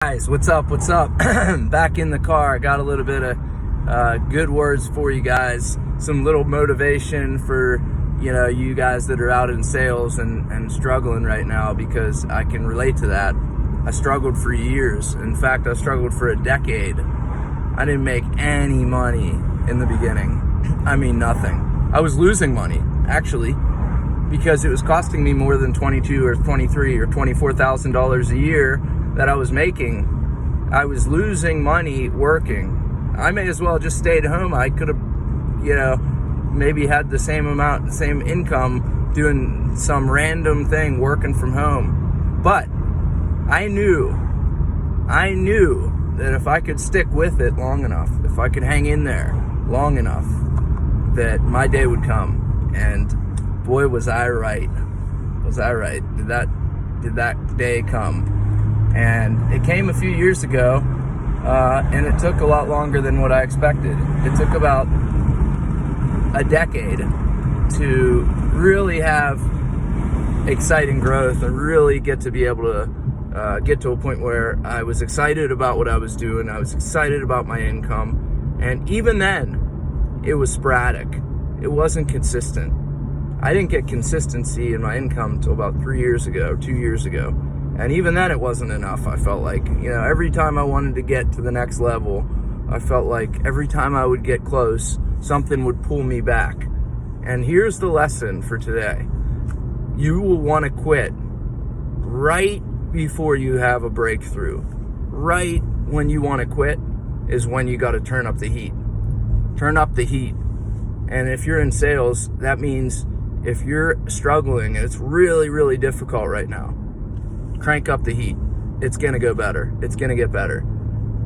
Guys, what's up? Back in the car. I got a little bit of good words for you guys, some little motivation for you guys that are out in sales and struggling right now, because I can relate to that. I struggled for years. In fact, I struggled for a decade. I didn't make any money in the beginning. I mean, nothing. I was losing money, actually, because it was costing me more than $22 or $23 or $24,000 a year that I was making. I was losing money working. I may as well just stayed home. I could have, maybe had the same income doing some random thing, working from home. But I knew that if I could stick with it long enough, if I could hang in there long enough, that my day would come. And boy, was I right. Did that day come? And it came a few years ago, and it took a lot longer than what I expected. It took about a decade to really have exciting growth and really get to be able to get to a point where I was excited about what I was doing. I was excited about my income. And even then, it was sporadic. It wasn't consistent. I didn't get consistency in my income until about 2 years ago. And even then, it wasn't enough. I felt like, every time I wanted to get to the next level, I felt like every time I would get close, something would pull me back. And here's the lesson for today. You will want to quit right before you have a breakthrough. Right when you want to quit is when you got to turn up the heat. Turn up the heat. And if you're in sales, that means if you're struggling and it's really, really difficult right now, crank up the heat. It's going to go better. It's going to get better.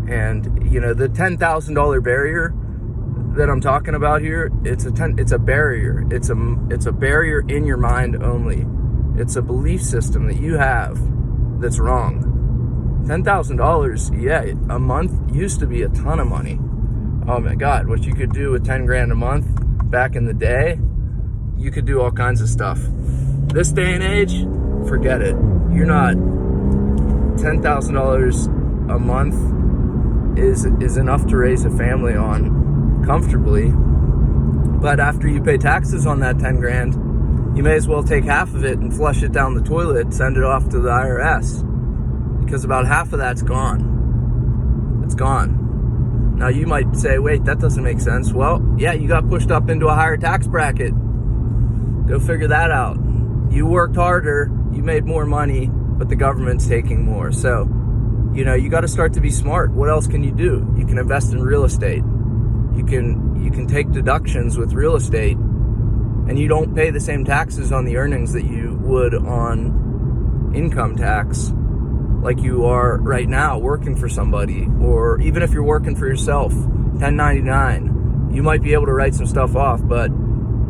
And, the $10,000 barrier that I'm talking about here, it's a barrier. It's a barrier in your mind only. It's a belief system that you have that's wrong. $10,000, yeah, a month used to be a ton of money. Oh my God, what you could do with 10 grand a month back in the day, you could do all kinds of stuff. This day and age, forget it. You're not. $10,000 a month is enough to raise a family on comfortably. But after you pay taxes on that 10 grand, you may as well take half of it and flush it down the toilet, send it off to the IRS, because about half of that's gone. It's gone. Now you might say, wait, that doesn't make sense. Well, yeah, you got pushed up into a higher tax bracket. Go figure that out. You worked harder, you made more money, but the government's taking more. So, you got to start to be smart. What else can you do? You can invest in real estate. You can take deductions with real estate, and you don't pay the same taxes on the earnings that you would on income tax like you are right now working for somebody. Or even if you're working for yourself, 1099, you might be able to write some stuff off, but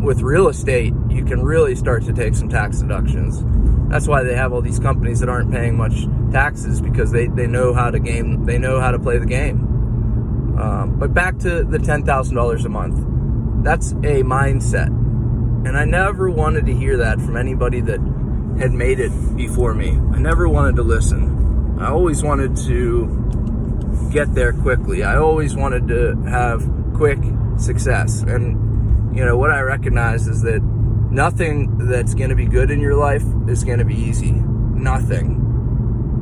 with real estate, you can really start to take some tax deductions. That's why they have all these companies that aren't paying much taxes, because they know how to play the game. But back to the $10,000 a month. That's a mindset. And I never wanted to hear that from anybody that had made it before me. I never wanted to listen. I always wanted to get there quickly. I always wanted to have quick success. And what I recognize is that nothing that's going to be good in your life is going to be easy. Nothing.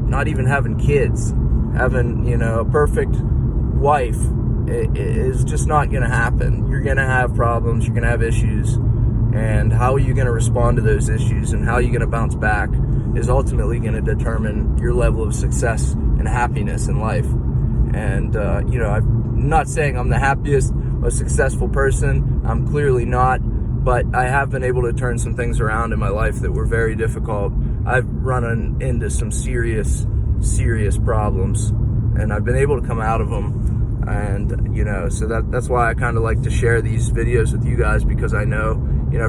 Not even having kids, having, a perfect wife is just not going to happen. You're going to have problems. You're going to have issues. And how are you going to respond to those issues and how are you going to bounce back is ultimately going to determine your level of success and happiness in life. And, I'm not saying I'm the happiest, most successful person. I'm clearly not. But I have been able to turn some things around in my life that were very difficult. I've run into some serious problems, and I've been able to come out of them. And, so that's why I kind of like to share these videos with you guys, because I know,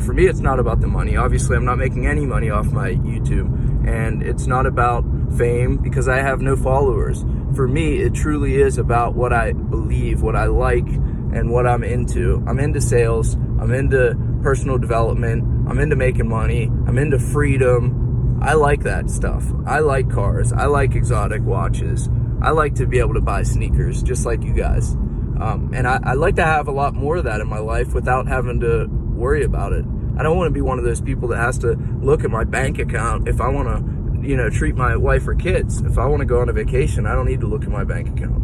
for me, it's not about the money. Obviously, I'm not making any money off my YouTube, and it's not about fame because I have no followers. For me, it truly is about what I believe, what I like, and what I'm into. I'm into sales. I'm into personal development. I'm into making money. I'm into freedom. I like that stuff. I like cars. I like exotic watches. I like to be able to buy sneakers just like you guys. And I like to have a lot more of that in my life without having to worry about it. I don't want to be one of those people that has to look at my bank account if I want to, you know, treat my wife or kids. If I want to go on a vacation, I don't need to look at my bank account.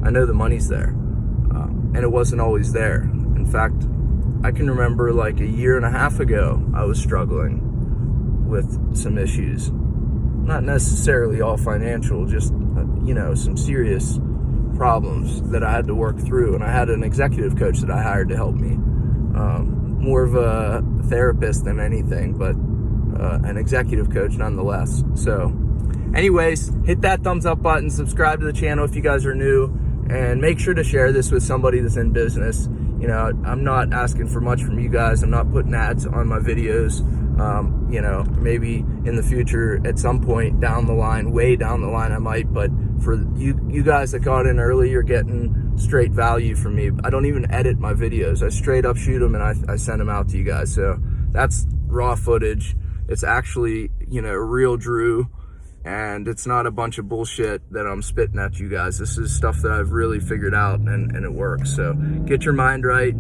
I know the money's there. And it wasn't always there. In fact, I can remember like a year and a half ago, I was struggling with some issues. Not necessarily all financial, just, you know, some serious problems that I had to work through. And I had an executive coach that I hired to help me. More of a therapist than anything, but an executive coach nonetheless. So anyways, hit that thumbs up button, subscribe to the channel if you guys are new, and make sure to share this with somebody that's in business. You know, I'm not asking for much from you guys. I'm not putting ads on my videos. You know, maybe in the future at some point down the line, way down the line I might, but for you guys that got in early, you're getting straight value from me. I don't even edit my videos. I straight up shoot them and I send them out to you guys. So that's raw footage. It's actually, you know, real Drew, and it's not a bunch of bullshit that I'm spitting at you guys. This is stuff that I've really figured out, and it works. So get your mind right,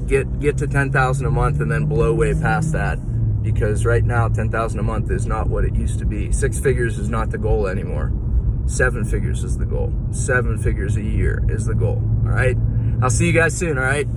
get to 10,000 a month, and then blow way past that, because right now 10,000 a month is not what it used to be. 6 figures is not the goal anymore. 7 figures is the goal. 7 figures a year is the goal. All right, I'll see you guys soon. All right.